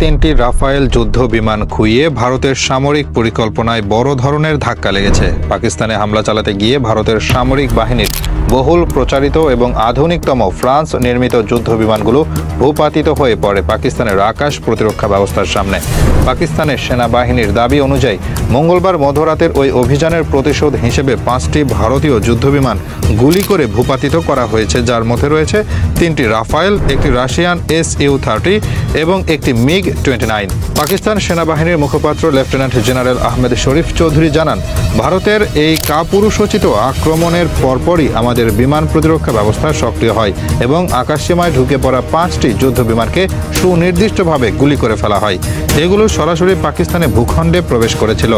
তিনটি রাফায়েল যুদ্ধ বিমান খুইয়ে ভারতের সামরিক পরিকল্পনায় বড় ধরনের ধাক্কা লেগেছে। পাকিস্তানে হামলা চালাতে গিয়ে ভারতের সামরিক বাহিনীর বহুল প্রচারিত এবং আধুনিকতম ফ্রান্স নির্মিত যুদ্ধ বিমানগুলো ভূপাতিত হয়ে পড়ে পাকিস্তানের আকাশ প্রতিরক্ষা ব্যবস্থার সামনে। পাকিস্তানের সেনাবাহিনীর দাবি অনুযায়ী মঙ্গলবার মধ্যরাতের ওই অভিযানের প্রতিশোধ হিসেবে 5টি ভারতীয় যুদ্ধবিমান গুলি করে ভূপাতিত করা হয়েছে, যার মধ্যে রয়েছে 3টি রাফায়েল, একটি রাশিয়ান Su-30 এবং একটি MiG-29। পাকিস্তান সেনাবাহিনীর মুখপাত্র লেফটেন্যান্ট জেনারেল আহমেদ শরীফ চৌধুরী জানান, ভারতের এই কাপুরুষোচিত আক্রমণের পরপরই আমাদের বিমান প্রতিরক্ষা ব্যবস্থা সক্রিয় হয় এবং আকাশসীমায় ঢুকে পড়া 5টি যুদ্ধ বিমানকে সুনির্দিষ্টভাবে গুলি করে ফেলা হয়। এগুলো সরাসরি পাকিস্তানে ভূখণ্ডে প্রবেশ করেছিল।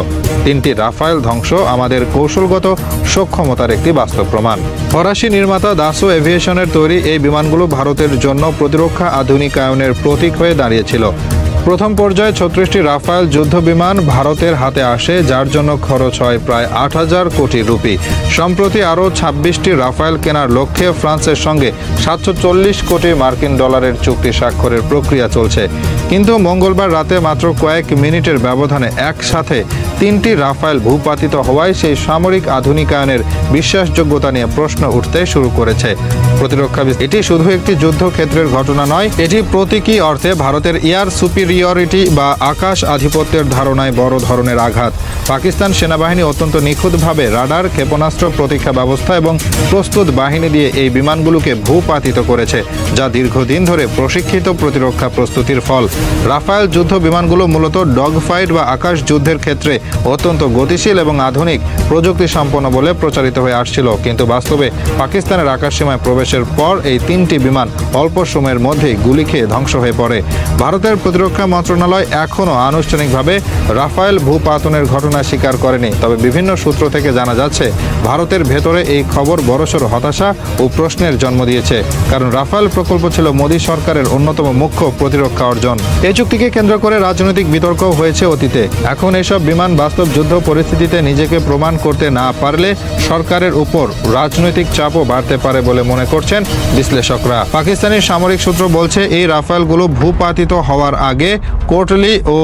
3টি রাফায়েল ধ্বংস আমাদের কৌশলগত সক্ষমতার একটি বাস্তব প্রমাণ। ফরাসি নির্মাতা দাসো এভিয়েশনের তৈরি এই বিমানগুলো ভারতের জন্য প্রতিরক্ষা আধুনিকায়নের প্রতীক হয়ে দাঁড়িয়েছিল। প্রথম পর্যায়ে 36টি রাফায়েল যুদ্ধ বিমান ভারতের হাতে আসে, যার জন্য খরচ হয় প্রায় 8,000 কোটি রুপি। সম্প্রতি আরও 26টি রাফায়েল কেনার লক্ষ্যে ফ্রান্সের সঙ্গে 740 কোটি মার্কিন ডলারের চুক্তি স্বাক্ষরের প্রক্রিয়া চলছে। কিন্তু মঙ্গলবার রাতে মাত্র কয়েক মিনিটের ব্যবধানে একসাথে 3টি রাফায়েল ভূপাতিত হওয়ায় সেই সামরিক আধুনিকায়নের বিশ্বাসযোগ্যতা নিয়ে প্রশ্ন উঠতে শুরু করেছে। প্রতিরক্ষা এটি শুধু একটি যুদ্ধক্ষেত্রের ঘটনা নয়, এটি প্রতীকী অর্থে ভারতের এয়ার সুপিরিয়রিটি বা আকাশ আধিপত্যের ধারণায় বড় ধরনের আঘাত। পাকিস্তান সেনাবাহিনী অত্যন্ত নিখুঁতভাবে রাডার, ক্ষেপণাস্ত্র প্রতীক্ষা ব্যবস্থা এবং প্রস্তুত বাহিনী দিয়ে এই বিমানগুলোকে ভূপাতিত করেছে, যা দীর্ঘদিন ধরে প্রশিক্ষিত প্রতিরক্ষা প্রস্তুতির ফল। রাফায়েল যুদ্ধ বিমানগুলো মূলত ডগ ফাইট বা আকাশ যুদ্ধের ক্ষেত্রে অত্যন্ত গতিশীল এবং আধুনিক প্রযুক্তি সম্পন্ন বলে প্রচারিত হয়ে আসছিল, কিন্তু বাস্তবে পাকিস্তানের আকাশসীমায় প্রবেশের পর এই 3টি বিমান অল্প সময়ের মধ্যেই গুলি খেয়ে ধ্বংস হয়ে পড়ে। ভারতের প্রতিরক্ষা মন্ত্রণালয় এখনও আনুষ্ঠানিকভাবে রাফায়েল ভূপাতনের ঘটনা স্বীকার করেনি, তবে বিভিন্ন সূত্র থেকে জানা যাচ্ছে ভারতের ভেতরে এই খবর বড়সড় হতাশা ও প্রশ্নের জন্ম দিয়েছে, কারণ রাফায়েল প্রকল্প ছিল মোদী সরকারের অন্যতম মুখ্য প্রতিরক্ষা অর্জন। এই চুক্তিকে কেন্দ্র করে রাজনৈতিক বিতর্ক হয়েছে অতীতে। এখন এসব বিমান বাস্তব যুদ্ধ পরিস্থিতিতে নিজেকে প্রমাণ করতে না পারলে সরকারের উপর রাজনৈতিক চাপও বাড়তে পারে বলে মনে করছেন বিশ্লেষকরা। পাকিস্তানি সামরিক সূত্র বলছে, এই রাফায়েলগুলো ভূপাতিত হওয়ার আগে কোটলি ও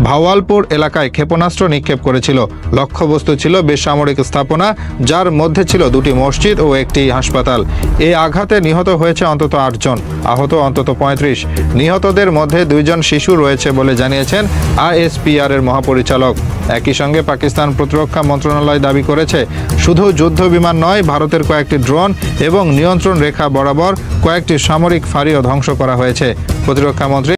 ভাওয়ালপুর এলাকায় ক্ষেপণাস্ত্র নিক্ষেপ করেছিল। লক্ষ্যবস্তু ছিল বেসামরিক স্থাপনা, যার মধ্যে ছিল 2টি মসজিদ ও একটি হাসপাতাল। এই আঘাতে নিহত হয়েছে অন্তত 8 জন, আহত অন্তত 35। নিহতদের মধ্যে 2 জন শিশু রয়েছে বলে জানিয়েছেন ISPR এর মহাপরিচালক। একই সঙ্গে পাকিস্তান প্রতিরক্ষা মন্ত্রণালয় দাবি করেছে, শুধু যুদ্ধ বিমান নয়, ভারতের কয়েকটি ড্রোন এবং নিয়ন্ত্রণ রেখা বরাবর কয়েকটি সামরিক ফাঁড়িও ধ্বংস করা হয়েছে। প্রতিরক্ষা মন্ত্রী